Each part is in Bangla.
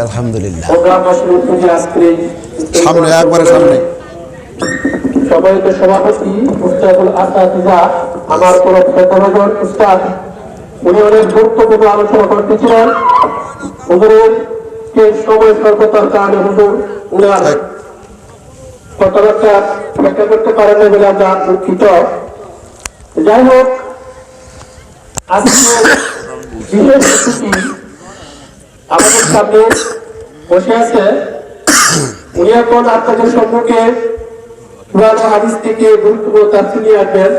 আলহামদুলিল্লাহ সামনে একবারে সামনে সবাইকে সভাপতি উস্তাদুল আসাতিজা আমার প্রফেসর উস্তাদ উনি অনেক গুরুত্বপূর্ণ আলোচনা করতেছিলেন। হুজুরের যে সময় স্বল্পতার কারণে হুজুর উনার কথাবার্তা ব্যাখ্যা করতে পারেন না বলে আমরা দুঃখিত। যাই হোক, আজকে বিশেষ অতিথি আমাদের সামনে বসে আছে। উনি এখন আপনাদের সম্মুখে পুরানো হাদিস থেকে গুরুত্বপূর্ণ তাফসীর নিয়ে আসবেন।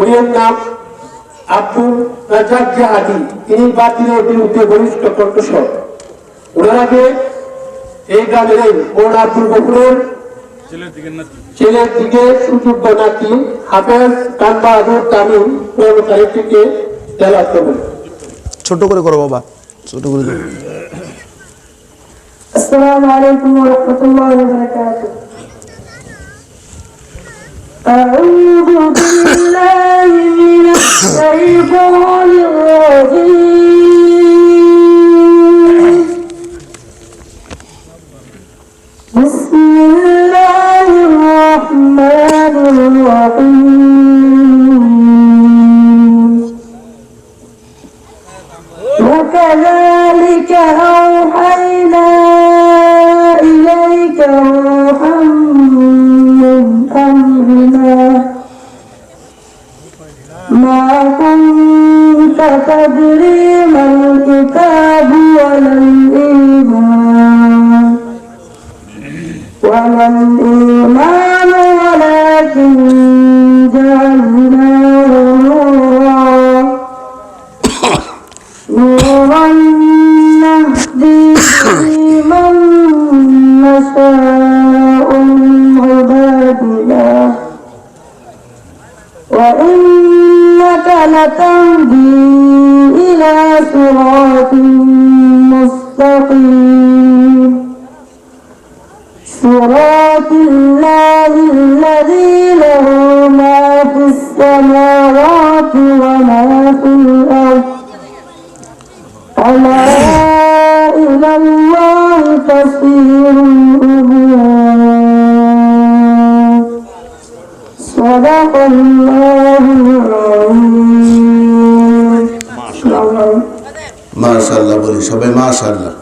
উনার নাম আব্দুল রাজ্জাক জাহাদি। তিনি বাতিলের বিরুদ্ধে বলিষ্ঠ কণ্ঠস্বর। ওনার আগে এই গ্রামের মোহাম্মদ আব্দুল গফুরের ছেলের দিকে সুযোগ্য নাতি হাফেজ কানবাহাদুর তামিম পুরানো তারিখ থেকে তেলাওয়াত করবেন। ছোট করে করো বাবা, ছোট করে দাও। আসসালামু আলাইকুম ওয়া রাহমাতুল্লাহি ওয়া বারাকাতুহু। আউযু বিল্লাহি মিনাশ শাইতানির রাজীম। বিসমিল্লাহির রাহমানির রাহিম। وكذلك أوحينا إليك روحا من أمرنا ما كنت تدري ما الكتاب ولا الإيمان ولكن جعلناه نورا نهدي به من نشاء من عبادنا وإنك لتهدي إلى صراط مستقيم صراط الله الذي له ما في السماوات وما في الأرض ألا إلى الله تصير الأمور صدق الله العظيم ما شاء الله বলি সবাই ما شاء الله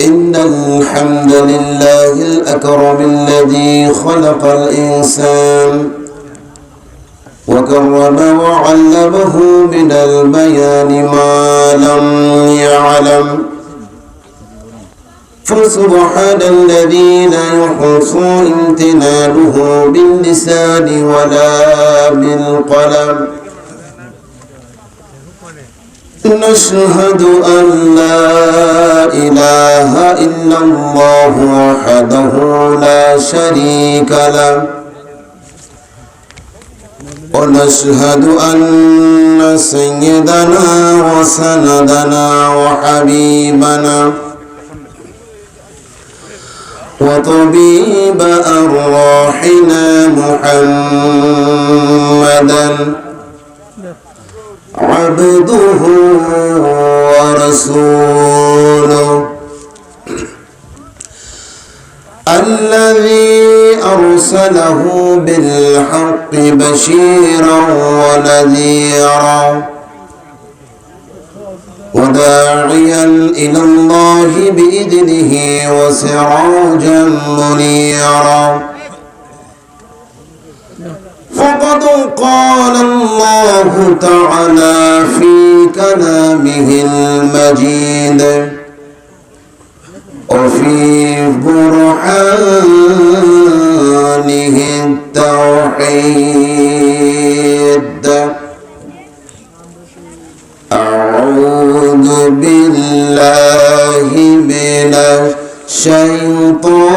إن الحمد لله الأكرم الذي خلق الإنسان وكرم وعلمه من البيان ما لم يعلم فسبحان الذي لا يحصى امتنانه باللسان ولا بالقلم نشهد أن لا إله إلا الله وحده لا شريك له ونشهد أن سيدنا وسندنا وحبيبنا وطبيب أرواحنا محمدا عبده ورسوله الذي أرسله بالحق بشيرا ونذيرا وداعيا إلى الله بإذنه وسراجا منيرا فقد قال الله تعالى في كلامه المجيد وفي برهانه التوحيد أعوذ بالله من الشيطان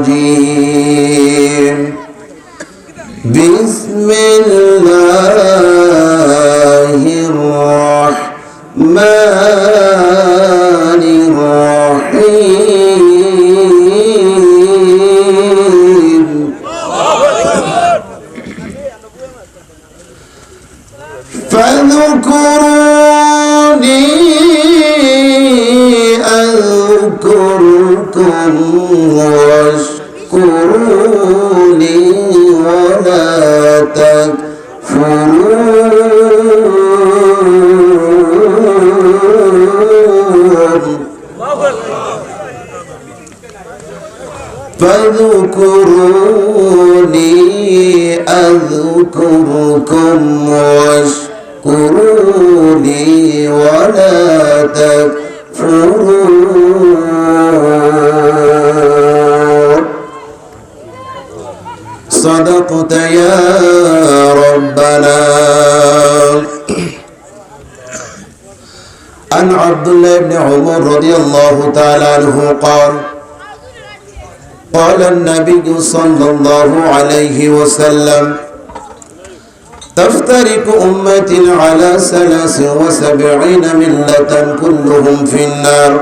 الرجيم بسم الله الرحمن الرحيم فاذكروني أذكركم واشكروا لي ولا تكفرون فاذكروني أذكركم واشكروا لي ولا تكفرون صدقت يا ربنا. عن عبد الله بن عمر رضي الله تعالى عنه قال قال النبي صلى الله عليه وسلم تفترق أمتي على 73 ملة كلهم في النار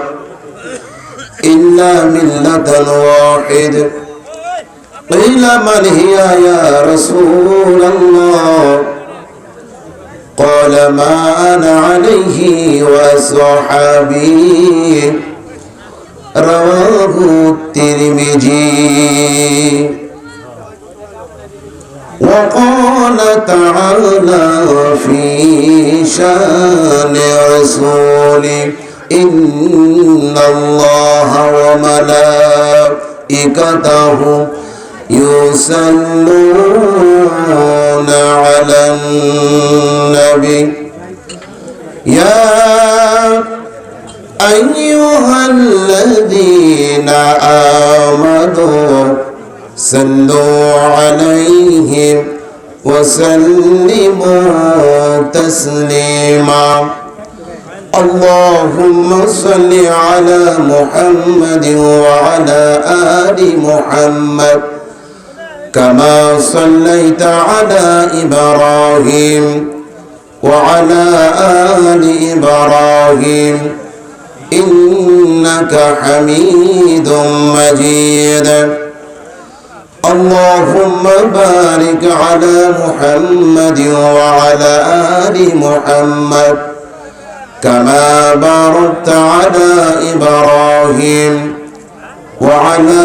إلا ملة واحد. قيل من هي يا رسول الله؟ قال ما أنا عليه وأصحابي. رواه الترمذي. وقال تعالى في شان رسوله إن الله وملائكته يصلون على النبي يا أيها الذين آمنوا صلوا عليه وسلموا تسليما. اللهم صل على محمد وعلى آل محمد كما صليت على إبراهيم وعلى آل إبراهيم إنك حميد مجيد. اللهم بارك على محمد وعلى آل محمد كما باركت على إبراهيم وعلى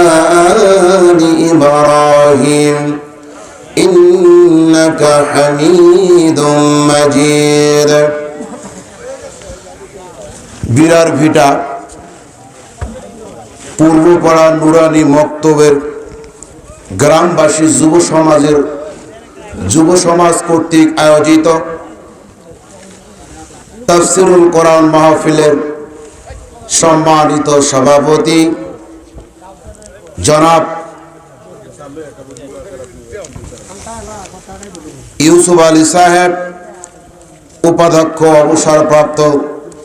آل إبراهيم إنك حميد مجيد. বিরার ভিটা পূর্বপাড়া নুরানি মক্তবের গ্রামবাসী যুব সমাজ কর্তৃক আয়োজিত তাফসিরুল কোরআন মাহফিলের সম্মানিত সভাপতি জনাব ইউসুফ আলী সাহেব, উপাধ্যক্ষ অবসরপ্রাপ্ত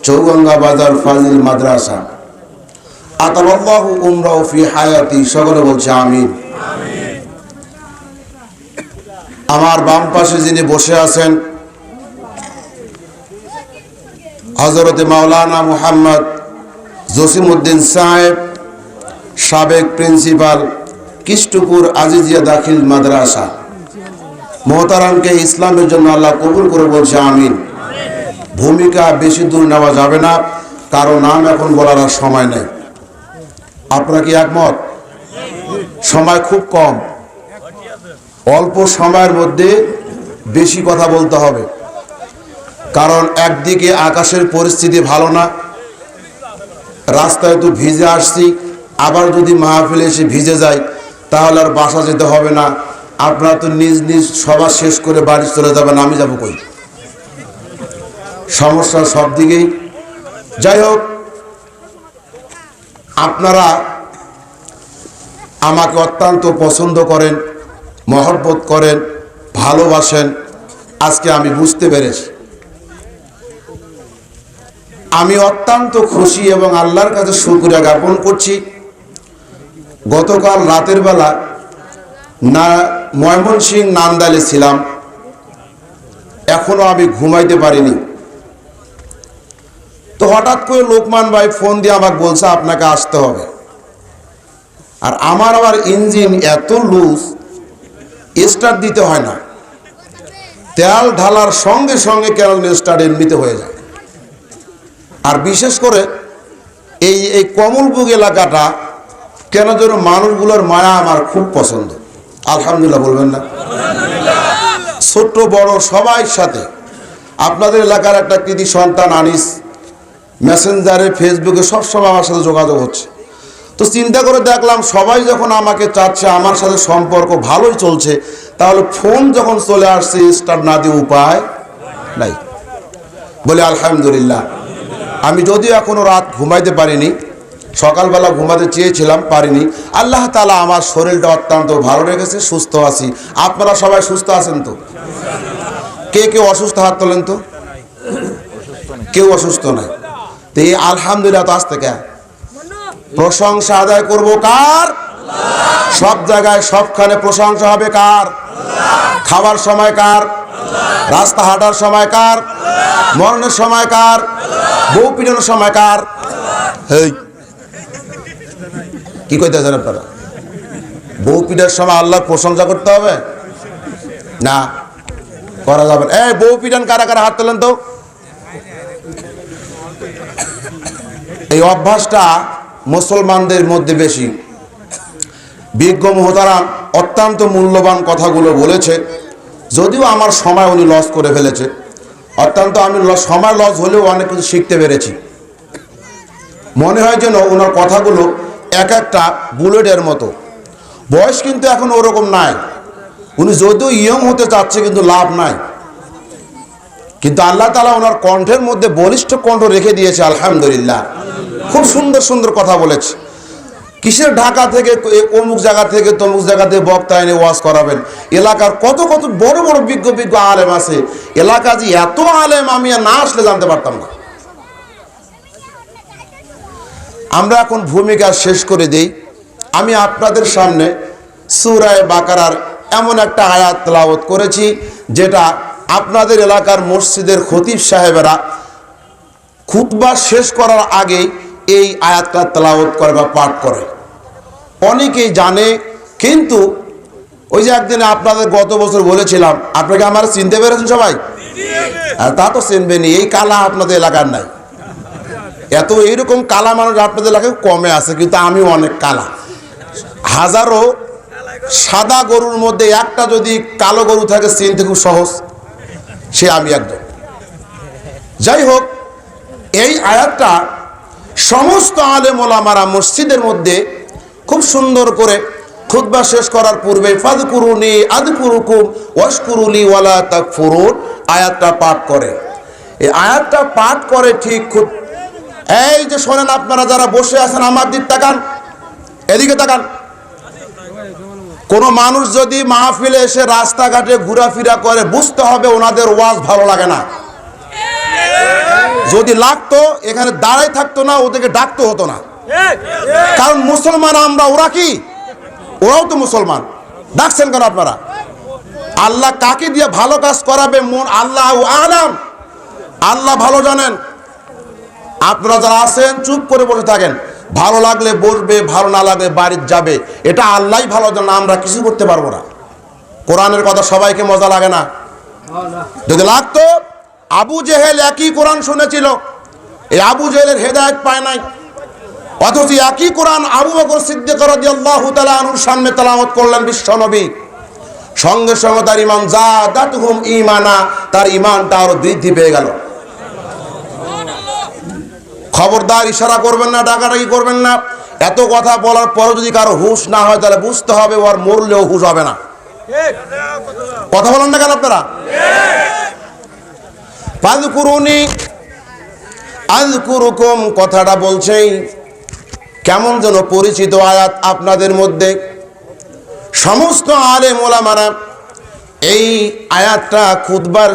চৌগঙ্গা বাজার ফাজিল মাদ্রাসা, আতালাল্লাহু উমরাহু ফি হায়াতি। সকলে বলছে আমিন। আমার বাম পাশে যিনি বসে আছেন হযরতে মাওলানা মুহাম্মদ জসিমউদ্দিন সাহেব, সাবেক প্রিন্সিপাল, কৃষ্টপুর আজিজিয়া দাখিল মাদ্রাসা। মোহতারামকে ইসলামের জন্য আল্লাহ কবুল করে বলছে আমিন। ভূমিকা বেশি দূর নেওয়া যাবে না, কারো নাম এখন বলার আর সময় নেই। আপনারা কি একমত? সময় খুব কম, অল্প সময়ের মধ্যে বেশি কথা বলতে হবে। কারণ একদিকে আকাশের পরিস্থিতি ভালো না, রাস্তায় তো ভিজে আসছি, আবার যদি মাহফিলে এসে ভিজে যায় তাহলে আর বাসা যেতে হবে না। আপনারা তো নিজ নিজ সভা শেষ করে বাড়ি চলে যাবেন, আমি যাব কই? সমস্যা সব দিকেই। যাই হোক, আপনারা আমাকে অত্যন্ত পছন্দ করেন, মহব্বত করেন, ভালোবাসেন, আজকে আমি বুঝতে পেরেছি। আমি অত্যন্ত খুশি এবং আল্লাহর কাছে শুকরিয়া জ্ঞাপন করছি। গতকাল রাতের বেলা ময়মনসিংহ নান্দাইলে ছিলাম, এখনো আমি ঘুমাইতে পারিনি। তো হঠাৎ করে লোকমান ভাই ফোন দিয়ে আমাকে বলছে আপনাকে আসতে হবে। আর আমার আবার ইঞ্জিন এত লুজ, স্টার্ট দিতে হয় না। তো তেল ঢালার সঙ্গে সঙ্গে কেন স্টার্ট এমনিতে হয়ে যায়। আর বিশেষ করে এই কমলপুর এলাকাটা কেন যেন মানুষগুলোর মায়া আমার খুব পছন্দ। আলহামদুলিল্লাহ বলবেন না? ছোট বড় সবাই সাথে। আপনাদের এলাকার একটা কৃতি সন্তান আনিস মেসেঞ্জারে ফেসবুকে সবসময় আমার সাথে যোগাযোগ হচ্ছে। তো চিন্তা করে দেখলাম সবাই যখন আমাকে চাচ্ছে, আমার সাথে সম্পর্ক ভালোই চলছে, তাহলে ফোন যখন চলে আসছে স্টার্ট না দিয়ে উপায় নাই। বলে আলহামদুলিল্লাহ। আমি যদিও এখনো রাত ঘুমাইতে পারিনি, সকালবেলা ঘুমাতে চেয়েছিলাম, পারিনি। আল্লাহ তাআলা আমার শরীরটা অত্যন্ত ভালো রেখেছে, সুস্থ আছি। আপনারা সবাই সুস্থ আছেন তো? কে কেউ অসুস্থ হাত তোলেন তো? কেউ অসুস্থ নাই। তো এই আলহামদুলিল্লাহ তো আসতে কে প্রশংসা আদায় করব কার? সব জায়গায় সবখানে প্রশংসা হবে কার? খাবার সময় কার? রাস্তা হাঁটার সময় কার? মরণের সময় কার? বউ পিটানোর সময় কার? হেই কি কইতেছেন আপনারা? বউ পিটার সময় আল্লাহর প্রশংসা করতে হবে না? করা যাবে না। এই বউ পিটান কারা কারা হাত তোলেন তো? এই অভ্যাসটা মুসলমানদের মধ্যে বেশি। বিজ্ঞ মুহতারাম অত্যন্ত মূল্যবান কথাগুলো বলেছে, যদিও আমার সময় উনি লস করে ফেলেছে। অত্যন্ত আমি সময় লস হলেও অনেক কিছু শিখতে পেরেছি। মনে হয় যেন ওনার কথাগুলো এক একটা বুলেটের মতো। বয়স কিন্তু এখন ওরকম নাই। উনি যদিও ইয়ং হতে চাচ্ছে কিন্তু লাভ নাই। কিন্তু আল্লাহ তাআলা ওনার কণ্ঠের মধ্যে বলিষ্ঠ কণ্ঠ রেখে দিয়েছে। আলহামদুলিল্লাহ, খুব সুন্দর সুন্দর কথা বলেছে। কিসের ঢাকা থেকে অমুক জায়গা থেকে তমুক জায়গা থেকে বক্তা এনে ওয়াজ করাবেন? এলাকার কত কত বড় বড় বিজ্ঞ বিজ্ঞ আলেম আছে। এলাকা যে এত আলেম আমি না আসলে জানতে পারতাম না। আমরা এখন ভূমিকা শেষ করে দেই। আমি আপনাদের সামনে সূরা বাকারার এমন একটা আয়াত তেলাওয়াত করেছি, যেটা আপনাদের এলাকার মসজিদের খতিব সাহেবেরা খুতবা শেষ করার আগে এই আয়াতটা তেলাওয়াত করে বা পাঠ করে। অনেকেই জানে, কিন্তু ওই যে একদিন আপনাদের গত বছর বলেছিলাম, আপনাকে আমার চিনতে পেরেছেন সবাই? তা তো চিনবেনি। এই কালা আপনাদের এলাকার নাই। এত এইরকম কালা মানুষ আপনাদের এলাকায় কমে আছে, কিন্তু আমি অনেক কালা। হাজারো সাদা গরুর মধ্যে একটা যদি কালো গরু থাকে চিনতে খুব সহজ, সে আমি একজন। যাই হোক, এই আয়াতটা সমস্ত আলেম ওলামারা মসজিদের মধ্যে খুব সুন্দর করে খুতবা শেষ করার পূর্বে ফাযকুরুনি আযকুরুকুম ওয়াশকুরুলি ওয়ালা তাকফুরুন আয়াতটা পাঠ করে। এই আয়াতটা পাঠ করে ঠিক এই যে শোনেন, আপনারা যারা বসে আছেন আমার দিক তাকান, এদিকে তাকান। কোন মানুষ যদি মাহফিলে এসে রাস্তাঘাটে ঘোরাফেরা করে, বুঝতে হবে ওনাদের ওয়াজ ভালো লাগে না। যদি লাগতো এখানে দাঁড়াই থাকতো না, ওদেরকে ডাকতে হতো না। কারণ মুসলমান আমরা, ওরা কি? ওরাও তো মুসলমান। ডাকছেন কেন আপনারা? আল্লাহ কাকে দিয়ে ভালো কাজ করাবে মন আল্লাহ আলাম, আল্লাহ ভালো জানেন। আপনারা যারা আছেন চুপ করে বসে থাকেন। ভালো লাগলে বসবে, ভালো না লাগলে বাড়ি যাবে। এটা আল্লাহই ভালো জানেন, আমরা কিছু করতে পারবো না। কোরআনের কথা সবাইকে মজা লাগে না। যদি লাগতো, আবু জেহেল একই কোরআন শুনেছিল, এই আবু জেহেলের হেদায়েত পায় নাই। অথচ একই কোরআন আবু বকর সিদ্দিক রাদিয়াল্লাহু তাআলা আনহুর সামনে তেলাওয়াত করলেন বিশ্বনবী। সঙ্গে সঙ্গে তার ঈমান যাদাতুহুম ঈমানা, তার ঈমানটা আরো বৃদ্ধি পেয়ে গেল। খবরদার ইশারা করবেন না, ডাকাডাকি করবেন না। এত কথা বলার পরে যদি কারো হুঁশ না হয়, তাহলে বুঝতে হবে ওর মরলেও হুঁশ হবে না। কথা বলেন না কেন আপনারা? ফাযকুরুনি আযকুরুকুম কথাটা বলছেই কেমন যেন পরিচিত আয়াত আপনাদের মধ্যে। সমস্ত আলেম ওলামারা এই আয়াতটা খুতবার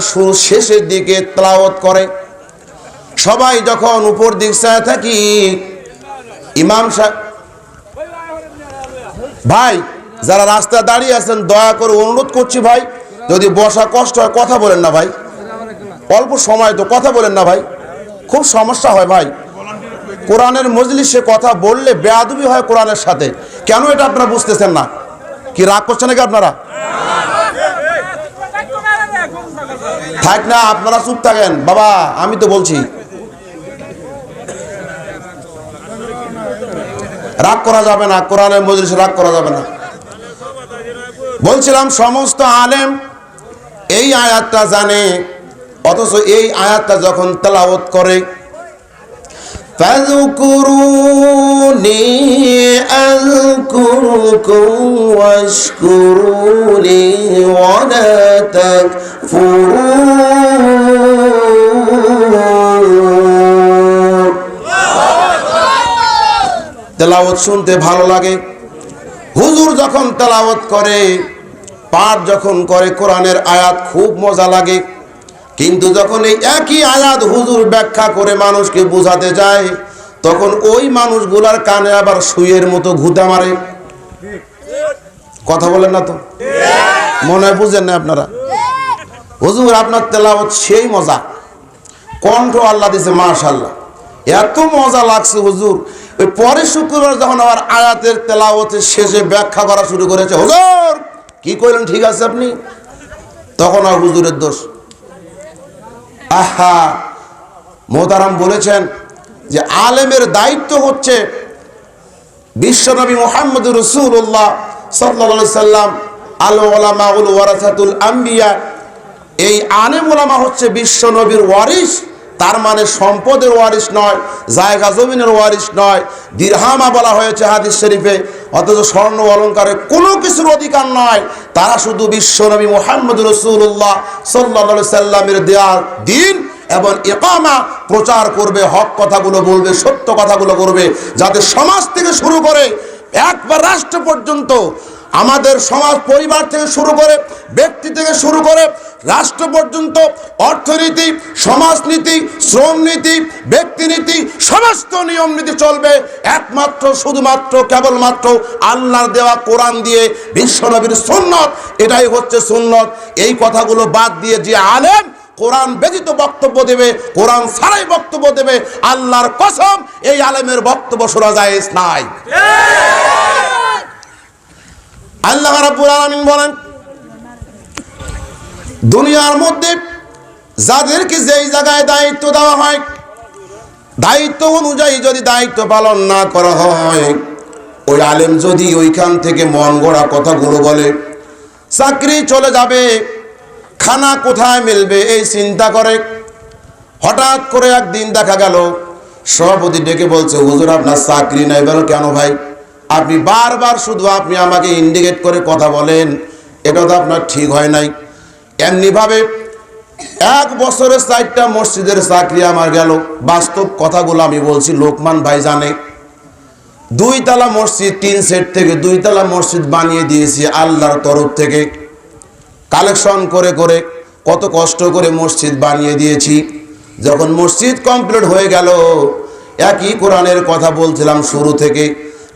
শেষের দিকে তেলাওয়াত করে। সবাই যখন উপর দিক চায় থাকি, ইমাম সাহেব ভাই যারা রাস্তায় দাঁড়িয়ে আছেন, দয়া করে অনুরোধ করছি ভাই, যদি বসা কষ্ট হয় কথা বলেন না ভাই। অল্প সময় তো কথা বলেন না ভাই, খুব সমস্যা হয় ভাই। কোরআনের মজলিসে কথা বললে বেয়াদবি হয় কোরআনের সাথে। কেন এটা আপনারা বুঝতেছেন না? কি রাগ করছেন নাকি আপনারা? থাক না, আপনারা চুপ থাকেন বাবা, আমি তো বলছি। রাগ করা যাবে না, কোরআনের মজলিসে রাগ করা যাবে না। বলছিলাম সমস্ত আলেম এই আয়াতটা জানে, অথচ এই আয়াতটা যখন তেলাওয়াত করে ফাযকুরুনি আযকুরুকুম ওয়াশকুরুলি ওয়া লা তাকফুরুন। তেলাওয়াত শুনতে ভালো লাগে। হুজুর যখন তেলাওয়াত করে, পাঠ যখন করে কোরআনের আয়াত খুব মজা লাগে। কিন্তু যখন এই একই আয়াত হুজুর ব্যাখ্যা করে মানুষকে বোঝাতে যায়, তখন ওই মানুষগুলার কানে আবার সুইয়ের মতো ঘুঁতা মারে। কথা বলেন না তো, মনে হয় বুঝেন না আপনারা। হুজুর আপনার তেলাওয়াত সেই মজা, কণ্ঠ আল্লাহ দিয়েছে মাশাআল্লাহ, এত মজা লাগছে হুজুর। ওই পরের শুক্রবার যখন আবার আয়াতের তেলাওয়াতের শেষে ব্যাখ্যা করা শুরু করেছে, হুজুর কি কইলেন ঠিক আছে আপনি, তখন আর হুজুরের দোষ। আহা, মোহতারাম বলেছেন যে আলেমের দায়িত্ব হচ্ছে বিশ্বনবী মুহাম্মদ রাসূলুল্লাহ সাল্লাল্লাহু আলাইহি সাল্লাম, আল উলামাউল ওয়ারাসাতুল আম্বিয়া, এই আলেম ওলামা হচ্ছে বিশ্বনবীর ওয়ারিস। তার মানে সম্পদের ওয়ারিস নয়, জায়গা জমিনের ওয়ারিস নয়। দিরহামা বলা হয়েছে হাদিস শরীফে, অথচ স্বর্ণ অলংকারের কোনো কিছুর অধিকার নয়। তারা শুধু বিশ্বনবী মুহাম্মদ রাসূলুল্লাহ সাল্লাল্লাহু আলাইহি সাল্লামের দেয়া দ্বীন এবং ইকামা প্রচার করবে, হক কথাগুলো বলবে, সত্য কথাগুলো করবে, যাতে সমাজ থেকে শুরু করে একবার রাষ্ট্র পর্যন্ত, আমাদের সমাজ পরিবার থেকে শুরু করে, ব্যক্তি থেকে শুরু করে রাষ্ট্র পর্যন্ত, অর্থনীতি, সমাজনীতি, শ্রমনীতি, ব্যক্তিনীতি, সমস্ত নিয়ম নীতি চলবে একমাত্র শুধুমাত্র কেবলমাত্র আল্লাহর দেওয়া কোরআন দিয়ে, বিশ্বনবীর সুন্নত, এটাই হচ্ছে সুন্নত। এই কথাগুলো বাদ দিয়ে যে আলেম কোরআন ব্যতীত বক্তব্য দেবে, কোরআন ছাড়াই বক্তব্য দেবে, আল্লাহর কসম এই আলেমের বক্তব্য শোনা জায়েজ নাই। আল্লাহ রাব্বুল আলামিন বলেন, দুনিয়ার মধ্যে যাদেরকে যেই জায়গায় দায়িত্ব দেওয়া হয়, দায়িত্ব অনুযায়ী যদি দায়িত্ব পালন না করা হয়, ওই আলেম যদি ওইখান থেকে মন গড়া কথাগুলো বলে, চাকরি চলে যাবে, খানা কোথায় মিলবে এই চিন্তা করে, হঠাৎ করে একদিন দেখা গেল সভাপতি ডেকে বলছে, হুজুর আপনার চাকরি নাই। বলো কেন ভাই? আপনি বারবার শুধু আপনি আমাকে ইন্ডিকেট করে কথা বলেন, এটা তো আপনার ঠিক হয় নাই। এমনিভাবে 1 বছরে 4টা মসজিদের চাকরি আমার গেল। বাস্তব কথাগুলো আমি বলছি, লোকমান ভাই জানে। 2 তলা মসজিদ, 3 সেট থেকে 2 তলা মসজিদ বানিয়ে দিয়েছি আল্লাহর তরফ থেকে, কালেকশন করে করে কত কষ্ট করে মসজিদ বানিয়ে দিয়েছি। যখন মসজিদ কমপ্লিট হয়ে গেল, একই কোরআনের কথা বলছিলাম শুরু থেকে,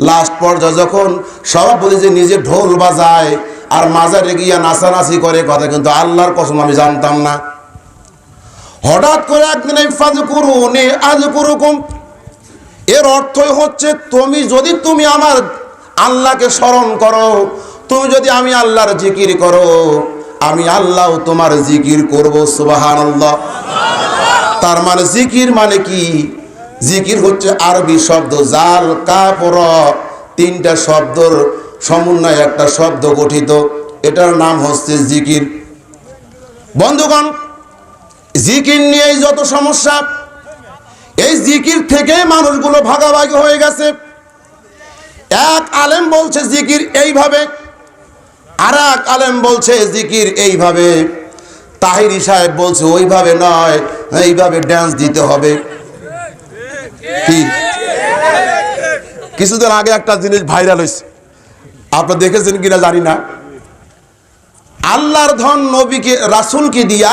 লাস্ট পর্যায়ে যখন সভাপতি যে নিজে ঢোল বাজায় আর মাজারে গিয়া নাচানাচি করে, কথা কিন্তু আল্লাহর কসম আমি জানতাম না। হঠাৎ করে একদিন এই ফাযকুরুনি আযকুরুকুম, এর অর্থই হচ্ছে তুমি আমার আল্লাহকে স্মরণ করো, তুমি যদি আমি আল্লাহর জিকির করো, আমি আল্লাহ তোমার জিকির করব। সুবহানাল্লাহ। তার মানে জিকির মানে কি? জিকির হচ্ছে আরবি শব্দ জাল কাফ র, 3টা শব্দর সমন্বয়ে একটা শব্দ গঠিত, এটার নাম হচ্ছে জিকির। বন্ধুগণ, জিকির নিয়েই যত সমস্যা, এই জিকির থেকে মানুষগুলো ভাগাভাগি হয়ে গেছে। এক আলেম বলছে জিকির এইভাবে, আর এক আলেম বলছে জিকির এইভাবে, তাহিরি সাহেব বলছে ওইভাবে নয়, এইভাবে ড্যান্স দিতে হবে। কি কিছুদিন আগে একটা জিনিস ভাইরাল হয়েছে, আপনারা দেখেছেন কিনা জানি না। আল্লাহর ধন নবীকে রাসূলকে দিয়া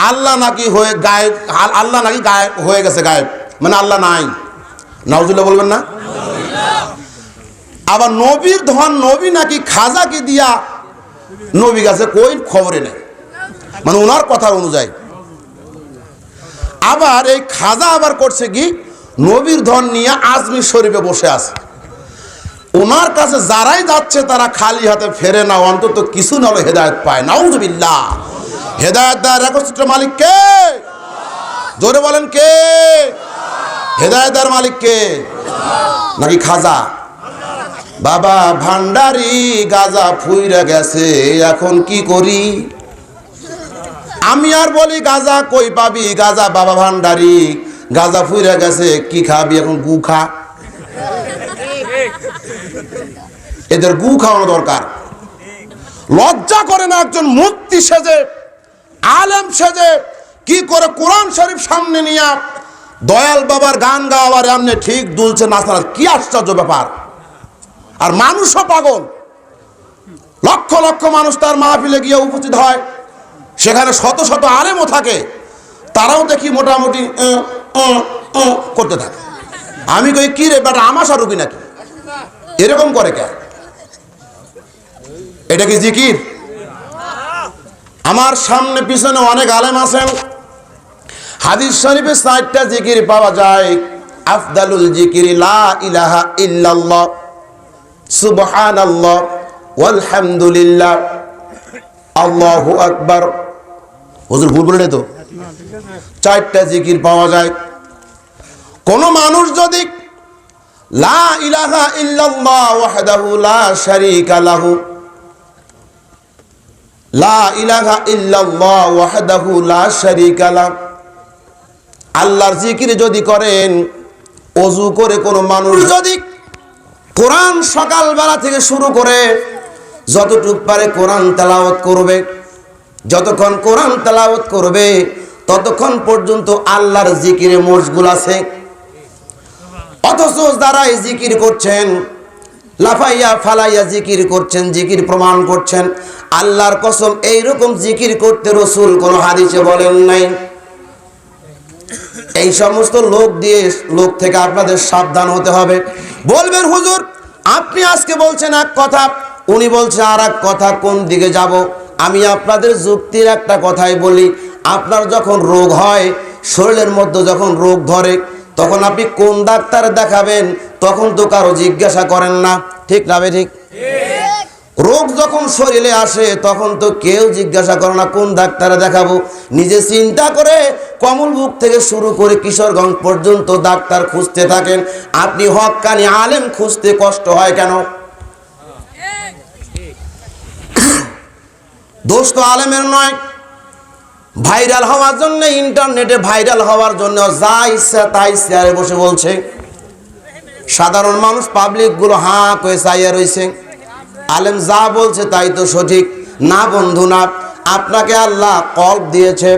আল্লাহ নাকি হয়ে গায়েব, আল্লাহ নাকি গায়েব হয়ে গেছে, গায়েব মানে আল্লাহ নাই। নাউজুবিল্লাহ বলবেন না? আবার নবীর ধন নবী নাকি খাজাকে দিয়া নবী গেছে, কই খবরে নেই, মানে ওনার কথা অনুযায়ী। আবার এই খাজা আবার করছে কি, নবীর ধন নিয়ে আজমির শরীফে বসে আছে। ওনার কাছে যারাই যাচ্ছে তারা খালি হাতে ফেরে না, অন্তত কিছু না হলে হেদায়েত পায়। নাউজুবিল্লাহ। হেদায়েত দেওয়ার একচ্ছত্র মালিক কে? জোরে বলেন কে? হেদায়েত দেওয়ার মালিক কে? নাকি খাজা? বাবা ভান্ডারি গাজা ফুইরা গেছে, এখন কি করি? আমি আর বলি গাজা কই পাবি? গাজা বাবা ভান্ডারি গাজা ফুইরা গেছে, কি খাবি এখন? গু খা। এদের গু খাওয়ানো দরকার। লজ্জা করে না একজন মুফতি সেজে, আলেম সেজে কি করে কোরআন শরীফ সামনে নিয়ে দয়াল বাবার গান গাওয়ার এমনি ঠিক দুলছে নাচা, কি আশ্চর্য ব্যাপার। আর মানুষও পাগল, লক্ষ লক্ষ মানুষ তার মাহফিলে গিয়ে উপস্থিত হয়, সেখানে শত শত আলেমও থাকে, তারাও দেখি মোটামুটি করতে থাকে। আমি কই কি রে বেটা, আমাশা রুগী নাকি? এরকম করে কে? এটা কি জিকির? আমার সামনে পিছনে অনেক আলেম আছেন, হাদিস শরীফে ৬০টা জিকির পাওয়া যায়। আফদালুল জিকির লা ইলাহা ইল্লাল্লাহ, সুবহানাল্লাহ, আলহামদুলিল্লাহ, আল্লাহু আকবার। হুজুর ভুল বলে তো? ৪টা জিকির পাওয়া যায়। কোন মানুষ যদি লা ইলাহা ইল্লাল্লাহ ওয়াহদাহু লা শারীকা লাহু, লা ইলাহা ইল্লাল্লাহ ওয়াহদাহু লা শারীকা লাহু, আল্লাহর জিকির যদি করেন, ওযু করে কোন মানুষ যদি কোরআন সকালবেলা থেকে শুরু করে যতটুক পারে কোরআন তেলাওয়াত করবে, যতক্ষণ কোরআন তেলাওয়াত করবে ততক্ষণ পর্যন্ত আল্লাহর জিকিরে মশগুল আছে। অথচ যারা এই জিকির করছেন, লাফাইয়া ফালাইয়া জিকির করছেন, জিকির প্রমাণ করছেন, আল্লাহর কসম এইরকম জিকির করতে রাসূল কোন হাদিসে বলেন নাই। এই সমস্ত লোক থেকে আপনাদের সাবধান হতে হবে। বলবেন হুজুর আপনি আজকে বলছেন এক কথা, উনি বলছে আর এক কথা, কোন দিকে যাব? আমি আপনাদের যুক্তির একটা কথাই বলি, আপনার যখন রোগ হয়, শরীরের মধ্যে যখন রোগ ধরে, তখন আপনি কোন ডাক্তার দেখাবেন তখন তো কারো জিজ্ঞাসা করেন না, ঠিক না? ঠিক। রোগ যখন শরীরে আসে তখন তো কেউ জিজ্ঞাসা করে না কোন ডাক্তারে দেখাবো, নিজে চিন্তা করে কমলবুক থেকে শুরু করে কিশোরগঞ্জ পর্যন্ত ডাক্তার খুঁজতে থাকেন। আপনি হক্কানি আলেম খুঁজতে কষ্ট হয় কেন? দোষ তো আলেমের নয়, ভাইরাল হওয়ার জন্য, ইন্টারনেটে ভাইরাল হওয়ার জন্য যা ইচ্ছা তাই চেয়ারে বসে বলছে। সাধারণ মানুষ পাবলিক গুলো হাঁ করে চাইয়া রয়েছে, আলেম যা বলছে তাই তো সঠিক। না বন্ধু না, আপনাকে আল্লাহ কলব দিয়েছে।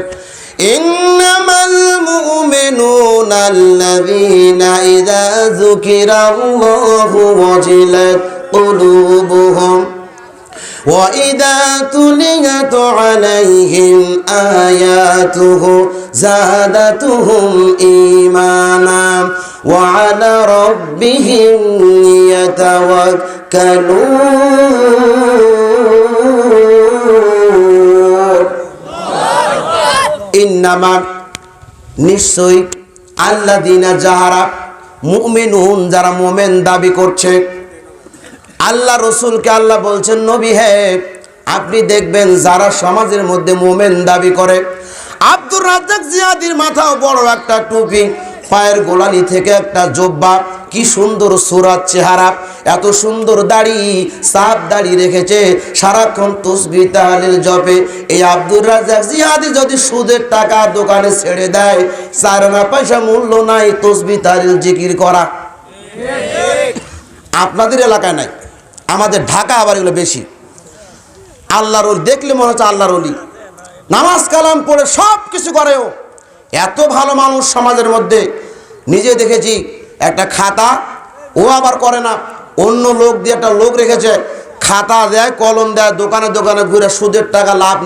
ইন্নামাল মুমিনুনা আল্লাযীনা ইযা যুকিরাল্লাহু ওয়াজিলাত কুলুবুহুম ওয়া ইযা তুলিয়াত আলাইহিম আয়াতুহু যাদাতুহুম ঈমানা ওয়া আলা রাব্বিহিম ইয়াতাওয়াক্কালুন। ইন্নামা নিশ্চয়ই আল্লাযীনা যাহারা মুমিনুন, যারা মুমিন দাবি করছে। আল্লাহ রসুলকে আল্লাহ বলছেন নবী হে আপনি দেখবেন যারা সমাজের মধ্যে মুমিন দাবি করে, আব্দুর রাজ্জাক জিয়াদির মাথাও বড় একটা টুপি, পায়ের গোড়ালি থেকে একটা জুব্বা, কি সুন্দর সুরাত চেহারা, এত সুন্দর দাড়ি, সাফ দাড়ি রেখেছে, সারাক্ষণ তাসবিহ তাহলিল জপে। এই আব্দুর রাজ্জাক জিয়াদি যদি সুদের টাকা দোকানে ছেড়ে দেয়, 4 আনা পয়সা মূল্য নাই তাসবিহ তাহলিল জিকির করা। আপনাদের এলাকায় নাই, আমাদের ঢাকা আবার এগুলো বেশি। আল্লাহর ওলি দেখলে মনে হচ্ছে আল্লাহর ওলি, নামাজ কালাম পড়ে সব কিছু করেও। এত ভালো মানুষ সমাজের মধ্যে নিজে দেখেছি, একটা খাতা ও আবার করে না, অন্য লোক দিয়ে একটা লোক রেখেছে, খাতা দেয় কলম দেয়, দোকানে দোকানে ঘুরে সুদের টাকা লাভ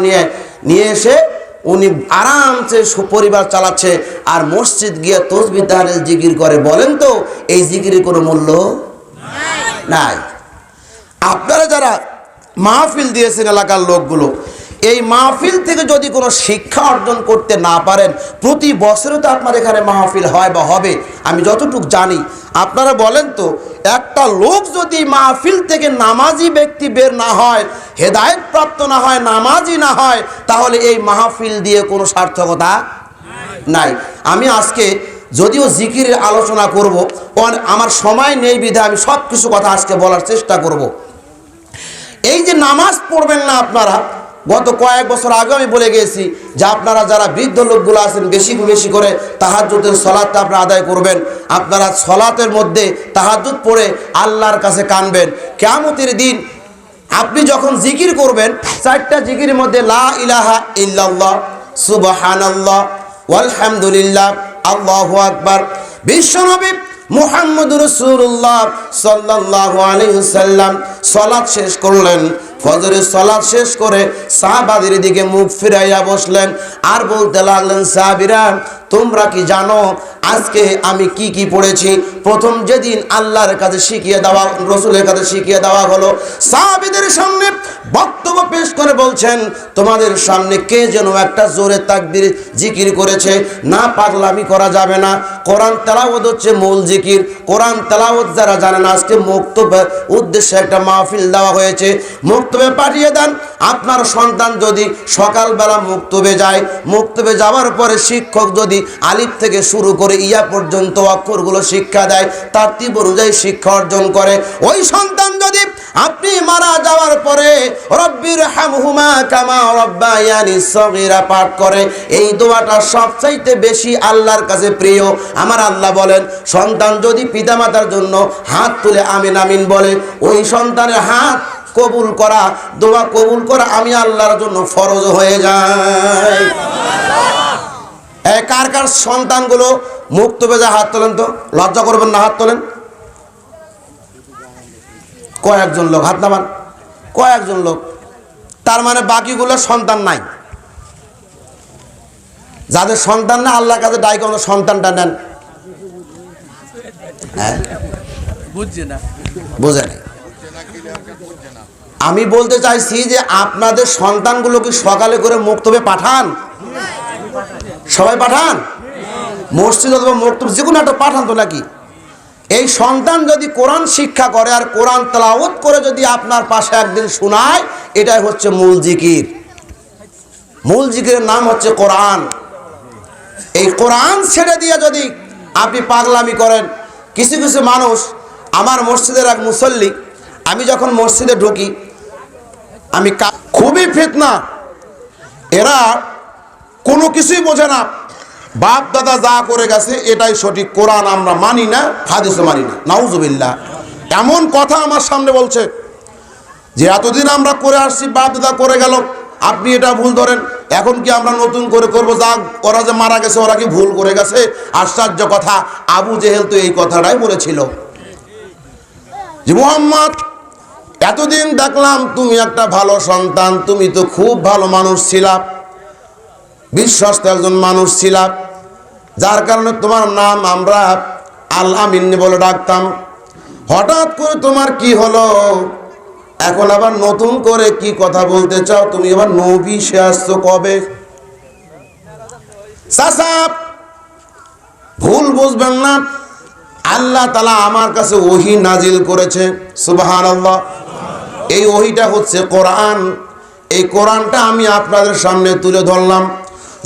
নিয়ে এসে উনি আরামসে পরিবার চালাচ্ছে, আর মসজিদ গিয়ে তাসবিহ তাহলিল জিকির করে। বলেন তো এই জিকিরের কোনো মূল্য নাই? আপনারা যারা মাহফিল দিয়েছেন এলাকার লোকগুলো, এই মাহফিল থেকে যদি কোনো শিক্ষা অর্জন করতে না পারেন, প্রতি বছরে তো আপনার এখানে মাহফিল হয় বা হবে, আমি যতটুকু জানি। আপনারা বলেন তো, একটা লোক যদি মাহফিল থেকে নামাজি ব্যক্তি বের না হয়, হেদায়েত প্রাপ্ত না হয়, নামাজি না হয়, তাহলে এই মাহফিল দিয়ে কোনো সার্থকতা নাই। আমি আজকে যদিও জিকিরের আলোচনা করব, আমার সময় নেই বিধায় আমি সব কিছু কথা আজকে বলার চেষ্টা করব। এই যে নামাজ পড়বেন না আপনারা, গত কয়েক বছর আগে আমি বলে গিয়েছি যে আপনারা যারা বৃদ্ধ লোকগুলো আছেন বেশি বেশি করে তাহাজ্জুদের সালাতটা আপনারা আদায় করবেন। আপনারা সালাতের মধ্যে তাহাজ্জুদ পড়ে আল্লাহর কাছে কানবেন। কিয়ামতের দিন আপনি যখন জিকির করবেন, 4টা জিকিরের মধ্যে লা ইলাহা ইল্লাল্লাহ, সুবহানাল্লাহ, আলহামদুলিল্লাহ, আল্লাহু আকবার। বিশ্বনবী মুহাম্মদুর রাসূলুল্লাহ সাল্লাল্লাহু আলাইহি ওয়াসাল্লাম সালাত শেষ করলেন, ফজরের সালাত শেষ করে সাহাবাদের দিকে মুখ ফিরাইয়া বসলেন আর বলতে লাগলেন, সাহাবীরা তোমরা কি জানো আজকে আমি কি কি পড়েছি? প্রথম যেদিন আল্লাহর কাছে শিখিয়ে দেওয়া, রসুলের কাছে শিখিয়ে দেওয়া হলো, সাহাবীদের সামনে বক্তব্য পেশ করে বলছেন, তোমাদের সামনে কে যেন একটা জোরে তাকবীর জিকির করেছে, না পাগলামি করা যাবে না। কোরআন তেলাওয়াত হচ্ছে মূল জিকির। কোরআন তেলাওয়াত যারা জানেন, আজকে মুক্তবের উদ্দেশ্যে একটা মাহফিল দেওয়া হয়েছে, মুক্তবে পাঠিয়ে দেন। আপনার সন্তান যদি সকালবেলা মুক্তবে যায়, মুক্তবে যাওয়ার পরে শিক্ষক যদি আলিফ থেকে শুরু করে ইয়া পর্যন্ত অক্ষরগুলো শিক্ষা দেয়, তারতিব অনুযায়ী শিক্ষা অর্জন করে, ওই সন্তান যদি আপনি মারা যাওয়ার পরে রব্বির হামহুমা কামা রব্বায়ানি সগীরা পাঠ করে, এই দোয়াটা সবচাইতে বেশি আল্লাহর কাছে প্রিয়। আমার আল্লাহ বলেন, সন্তান যদি পিতামাতার জন্য হাত তুলে আমিন আমিন বলে, ওই সন্তানের হাত কবুল করা, দোয়া কবুল করা আমি আল্লাহর জন্য ফরজ হয়ে যায়। কার কার সন্তানগুলো মুক্তবে যায় হাত তোলেন তো, লজ্জা করবেন না, হাত তোলেন। কয়েকজন লোক হাত নামান, কয়েকজন লোক, তার মানে বাকিগুলো সন্তান নাই। যাদের সন্তান না, আল্লাহর কাছে ডাইকে সন্তানটা নেন। হ্যাঁ, বুঝে নাই। আমি বলতে চাইছি যে আপনাদের সন্তানগুলো কি সকালে করে মুক্তবে পাঠান? সবাই পাঠান? মসজিদ অথবা মুক্তব যে কোনো একটা পাঠান তো নাকি? এই সন্তান যদি কোরআন শিক্ষা করে আর কোরআন তেলাওয়াত করে যদি আপনার পাশে একদিন শোনায়, এটাই হচ্ছে মূল জিকির। মূল জিকিরের নাম হচ্ছে কোরআন। এই কোরআন ছেড়ে দিয়ে যদি আপনি পাগলামি করেন, কিছু কিছু মানুষ, আমার মসজিদের এক মুসল্লি, আমি যখন মসজিদে ঢুকি, আমি খুবই ফিতনা, এরা কোনো কিছুই বোঝে না, বাপ দাদা যা করে গেছে এটাই সঠিক, কোরআন আমরা মানি না, হাদিসও মানি না। নাউজুবিল্লাহ, এমন কথা আমার সামনে বলছে যে এতদিন আমরা করে আসছি, বাপ দাদা করে গেল, আপনি এটা ভুল ধরেন, এখন কি আমরা নতুন করে করবো? যা ওরা যে মারা গেছে ওরা কি ভুল করে গেছে? আশ্চর্য কথা, আবু জেহেল তো এই কথাটাই বলেছিল যে মুহাম্মদ, এতদিন দেখলাম তুমি একটা ভালো সন্তান, তুমি তো খুব ভালো মানুষ ছিলা, বিশ্বস্ত একজন মানুষ ছিলা, যার কারণে তোমার নাম আমরা আল আমিন বলে ডাকতাম। হঠাৎ করে তোমার কি হলো? এখন আবার নতুন করে কি কথা বলতে চাও? তুমি আবার নবী সে আসছো কবে? চাচা ভুল বুঝবেন না, আল্লাহ তাআলা আমার কাছে ওহী নাজিল করেছে, সুবহানাল্লাহ। এই ওহীটা হচ্ছে কোরআন। এই কোরআনটা আমি আপনাদের সামনে তুলে ধরলাম।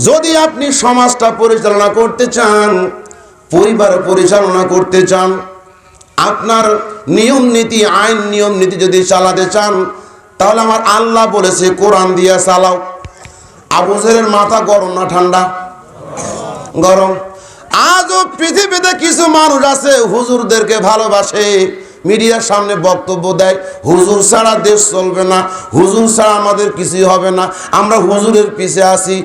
যদি আপনি সমাজটা পরিচালনা করতে চান, পরিবার পরিচালনা করতে চান, আপনার নিয়ম নীতি, আইন নিয়ম নীতি যদি চালাতে চান, তাহলে আমার আল্লাহ বলেছে কোরআন দিয়ে চালাও। আবু জেহেলের মাথা গরম না ঠান্ডা? গরম। আজও পৃথিবীতে কিছু মানুষ আছে হুজুরদেরকে ভালোবাসে, মিডিয়ার সামনে বক্তব্য দেয়, হুজুর ছাড়া দেশ চলবে না, হুজুর ছাড়া আমাদের কিছুই হবে না, আমরা হুজুরের পিছে আসি।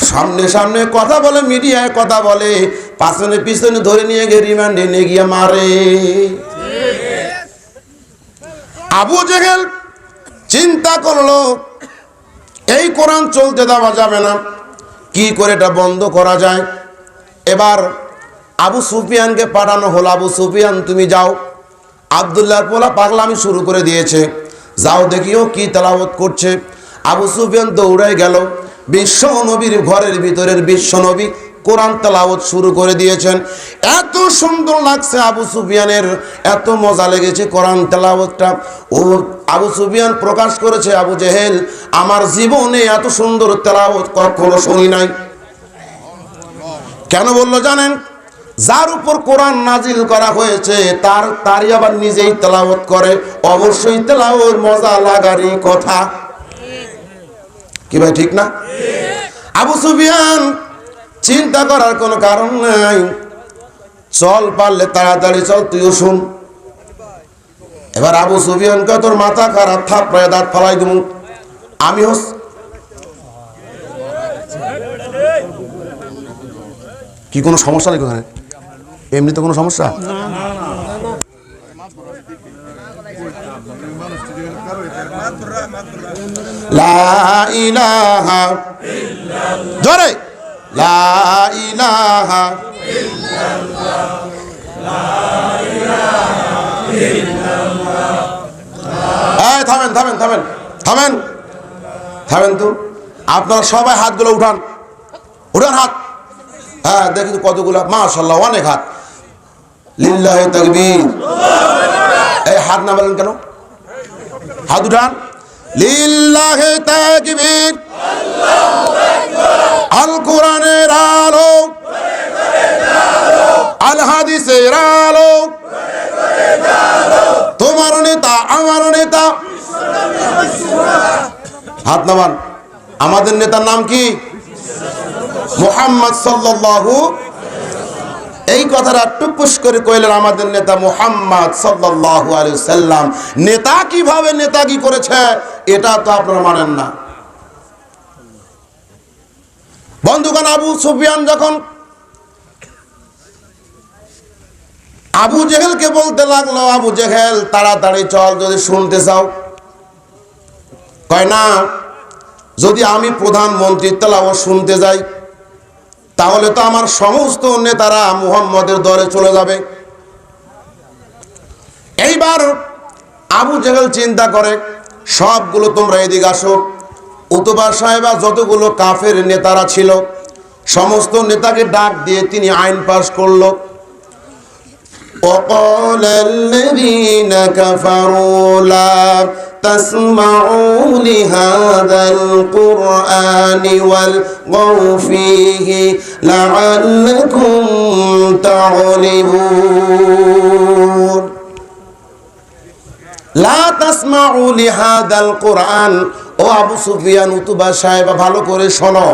সামনে সামনে কথা বলে, মিডিয়ায় কথা বলে, পাছনে পিছনে ধরে নিয়ে গিয়ে রিমান্ডে নিয়ে গিয়ে মারে। আবু জেহেল চিন্তা করলো এই কোরআন চলতে দেওয়া যাবে না, কি করে এটা বন্ধ করা যায়। এবার আবু সুফিয়ানকে পাঠানো হলো, আবু সুফিয়ান তুমি যাও, আব্দুল্লাহর পোলা পাগলামি শুরু করে দিয়েছে, যাও দেখিও কি তেলাওয়াত করছে। আবু সুফিয়ান দৌড়ে গেল, বিশ্ব নবীর ঘরের ভিতরের বিশ্ব নবী কোরআন তেলাওয়াত শুরু করে দিয়েছেন। এত সুন্দর লাগছে আবু সুফিয়ানের, এত মজা লেগেছে কোরআন তেলাওয়াতটা। ও আবু সুফিয়ান প্রকাশ করেছে, আবু জেহেল, আমার জীবনে এত সুন্দর তেলাওয়াত কখনো শুনি নাই। কেন বললো জানেন? যার উপর কোরআন নাজিল করা হয়েছে তারই আবার নিজেই তেলাওয়াত করে, অবশ্যই তেলাওয়াত মজা লাগারই কথা। কি ভাই ঠিক না? আবু সুফিয়ান চিন্তা করার কোনো কারণ নাই, চল পারলে তাড়াতাড়ি চল, তুইও শুন। এবার আবু সুফিয়ান কে তোর মাথা খারাপ, থাপড়ায় দাঁত ফালাই দেবো আমি। কি কোনো সমস্যা নেই ওখানে? এমনি তো কোনো সমস্যা? লা ইলাহা জোরে, লা ইলাহা এই থামেন থামেন থামেন থামেন থামেন তো। আপনারা সবাই হাতগুলো উঠান, উঠান হাত। হ্যাঁ দেখি কতগুলো, মাশাআল্লাহ অনেক হাত। লিল্লাহি তাকবীর। এই হাত না বলেন কেন? হাত উঠান। লিল্লাহি তাকবীর। আল কোরআনের আলো, আল হাদিসের আলো, তোমার নেতা আমার নেতা। হাত নামান। আমাদের নেতার নাম কি? মুহাম্মদ সাল্লাল্লাহু। এই কথাটা টুকুস করে কইলেন, আমাদের নেতা মুহাম্মদ সাল্লাল্লাহু আলাইহি সাল্লাম। নেতা কিভাবে নেতাগি করেছে এটা তো আপনারা মানেন না। বন্ধুগণ, আবু সুফিয়ান যখন আবু জেহেলকে বলতে লাগলো, আবু জেহেল তাড়াতাড়ি চল যদি শুনতে চাও। কয় না, যদি আমি প্রধানমন্ত্রীর তেলাওয়াত শুনতে যাই তাহলে তো আমার সমস্ত নেতারা মুহাম্মদের দলে চলে যাবে। এইবার আবু জেহেল চিন্তা করে, সবগুলো তোমরা এদিকে আসো। উতবা সাহেবা যতগুলো কাফের নেতারা ছিল সমস্ত নেতাকে ডাক দিয়ে তিনি আইন পাশ করলো। وقال الذين كفروا لا تسمعوا لهذا القرآن والغوا فيه لعلكم تغلبون لا تسمعوا لهذا القرآن। ও আবু সুফিয়ান, উতবা সাহেব ভালো করে শোনো,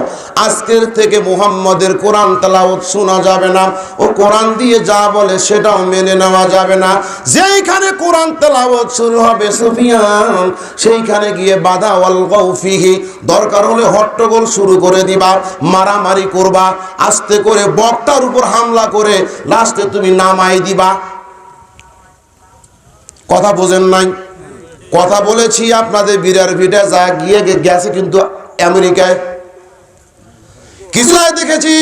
আজকের থেকে মুহাম্মদের কোরআন তেলাওয়াত শোনা যাবে না। ও কোরআন দিয়ে যা বলে সেটাও মেনে নেওয়া যাবে না। যেইখানে কোরআন তেলাওয়াত শুরু হবে সুফিয়ান, সেইখানে গিয়ে বাধা ওয়াল গাউফিহি, দরকার হলে হট্টগোল শুরু করে দিবা, মারামারি করবা, আস্তে করে বক্তার উপর হামলা করে লাস্টে তুমি নামাই দিবা। কথা বোঝেন নাই? কথা বলেছি আপনাদের বিরার ভিটা যা গিয়ে গেছে কিন্তু আমেরিকায়। কিছু দেখেছি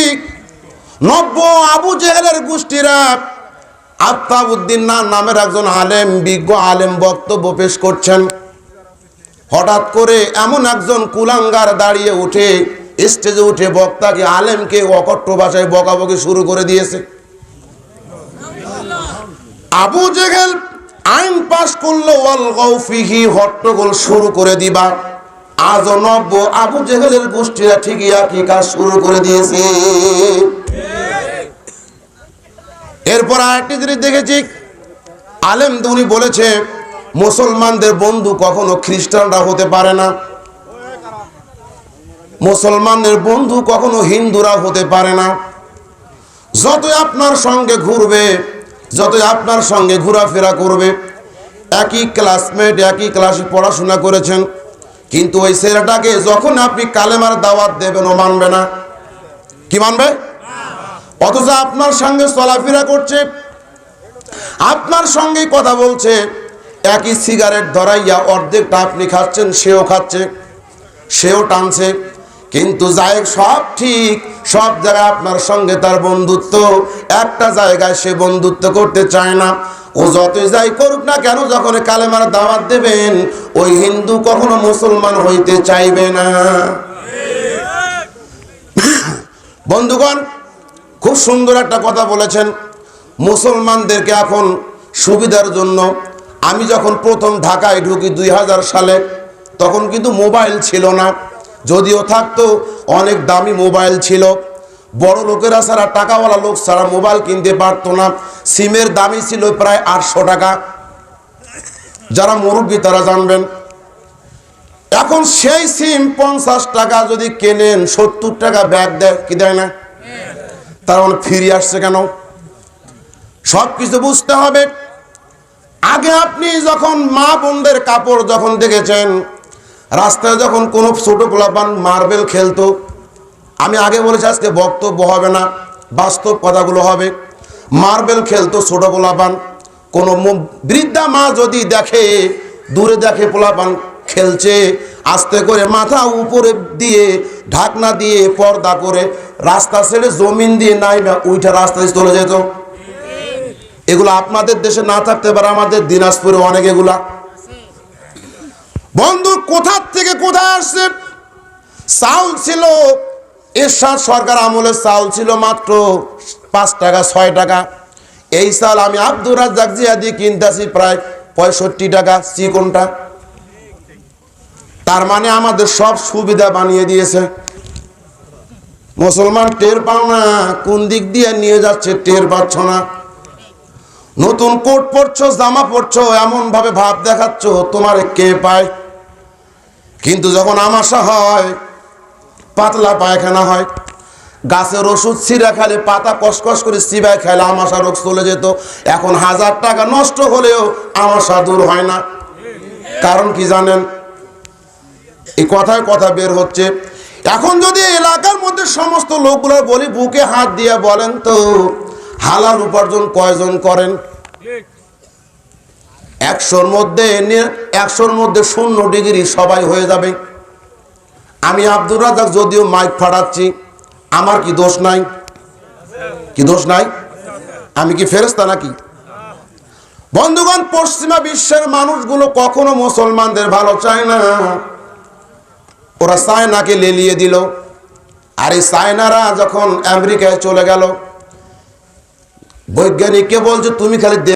90 আবু জেহেলের গোষ্ঠীরা আফতাবউদ্দিন নামের একজন আলেম, বিজ্ঞ আলেম বক্তব্য পেশ করছেন। হঠাৎ করে এমন একজন কুলাঙ্গার দাঁড়িয়ে উঠে স্টেজে উঠে বক্তাকে, আলেমকে অকট্ট ভাষায় বকাবকি শুরু করে দিয়েছে। আবু জেহেল আইন পাশ করলো, ওয়াল গাউফিহি, হট্টগোল শুরু করে দিবা। আজ 90 আবু জেহেলের গোষ্ঠীরা ঠিকই একই কাজ শুরু করে দিয়েছে। এরপর আরেকটি জিনিস দেখেছি, আলেম উনি বলেছে মুসলমানদের বন্ধু কখনো খ্রিস্টানরা হতে পারে না, মুসলমানদের বন্ধু কখনো হিন্দুরা হতে পারে না। যতই আপনার সঙ্গে ঘুরবে, যতই আপনার সঙ্গে ঘোরাফেরা করবে, একই ক্লাসমেট, একই ক্লাসে পড়াশোনা করেছেন, কিন্তু ওই ছেলেটাকে যখন আপনি কালেমার দাওয়াত দেবেন ও মানবে না। কি মানবে? অথচ আপনার সঙ্গে চলাফেরা করছে, আপনার সঙ্গেই কথা বলছে, একই সিগারেট ধরাইয়া অর্ধেকটা আপনি খাচ্ছেন, সেও খাচ্ছে, সেও টানছে, কিন্তু যাই সব ঠিক, সব জায়গায় আপনার সঙ্গে তার বন্ধুত্ব, একটা জায়গায় সে বন্ধুত্ব করতে চায় না। ও যতই যাই করুক না কেন, যখন কালেমার দাওয়াত দেবেন ওই হিন্দু কখনো মুসলমান হইতে চাইবে না। বন্ধুগণ, খুব সুন্দর একটা কথা বলেছেন। মুসলমানদেরকে এখন সুবিধার জন্য, আমি যখন প্রথম ঢাকায় ঢুকি 2000 সালে, তখন কিন্তু মোবাইল ছিল না, যদিও থাকতো অনেক দামি মোবাইল ছিল। বড় লোকেরা ছাড়া, টাকাওয়ালা লোক ছাড়া মোবাইল কিনতে পারতো না। সিমের দামই ছিল প্রায় 800 টাকা, যারা মুরব্বী তারা জানবেন। এখন সেই সিম 50 টাকা যদি কেনেন, 70 টাকা ব্যাগ দেয়, কি দেয় না? তার মানে ফিরে আসছে কেন? সব কিছু বুঝতে হবে। আগে আপনি যখন মা বোনদের কাপড় যখন দেখেছেন, রাস্তায় যখন কোনো ছোট পোলাপান মার্বেল খেলতো, আমি আগে বলেছি, আজকে বক্তব্য হবে না, বাস্তব কথাগুলো হবে। মার্বেল খেলতো ছোট পোলাপান, কোনো বৃদ্ধা মা যদি দেখে, দূরে দেখে পোলাপান খেলছে, আস্তে করে মাথা উপরে দিয়ে ঢাকনা দিয়ে পর্দা করে রাস্তা ছেড়ে জমিন দিয়ে নাই না উইটা রাস্তায় চলে যেত। এগুলো আপনাদের দেশে না থাকতে পারে, আমাদের দিনাজপুরে অনেক এগুলা। বন্ধু, কোথার থেকে কোথায় আসছে? চাউল ছিল, এরশাদ সরকার আমলে চাউল ছিল মাত্র 5 টাকা 6 টাকা। এই চাল আমি আব্দুর রাজ্জাক জিয়া দিয়ে কিনতেছি প্রায় 65 টাকা চিকনটা। তার মানে আমাদের সব সুবিধা বানিয়ে দিয়েছে। মুসলমান টের পাও না, কোন দিক দিয়ে নিয়ে যাচ্ছে টের পাচ্ছ না। নতুন কোট পরছো, জামা পরছো, এমন ভাবে ভাব দেখাচ্ছ তোমার কে পায়। কিন্তু যখন আমাশা হয়, পাতলা পায়খানা হয়, গাছের ওষুধ ছিঁড়া খেলে, পাতা কসকস করে চিবায় খেলে আমাশা রোগ চলে যেত। এখন 1000 টাকা নষ্ট হলেও আমাশা দূর হয় না। কারণ কি জানেন? এই কথায় কথা বের হচ্ছে। এখন যদি এলাকার মধ্যে সমস্ত লোকগুলো বলি, বুকে হাত দিয়ে বলেন তো, হালাল উপার্জন কয়জন করেন? 100-র মধ্যে 0 ডিগ্রি সবাই হয়ে যাবে। আমি আব্দুর রাজ্জাক যদিও মাইক ফাটাচ্ছি, আমার কি দোষ নাই? কি দোষ নাই? আমি কি ফেরেশতা নাকি? বন্ধুগণ, পশ্চিমা বিশ্বের মানুষগুলো কখনো মুসলমানদের ভালো চায় না। ওরা চায়নাকে লেলিয়ে দিল। আর এই চায়নারা যখন আমেরিকায় চলে গেল, বৈজ্ঞানিককে বলছে তুমি খালি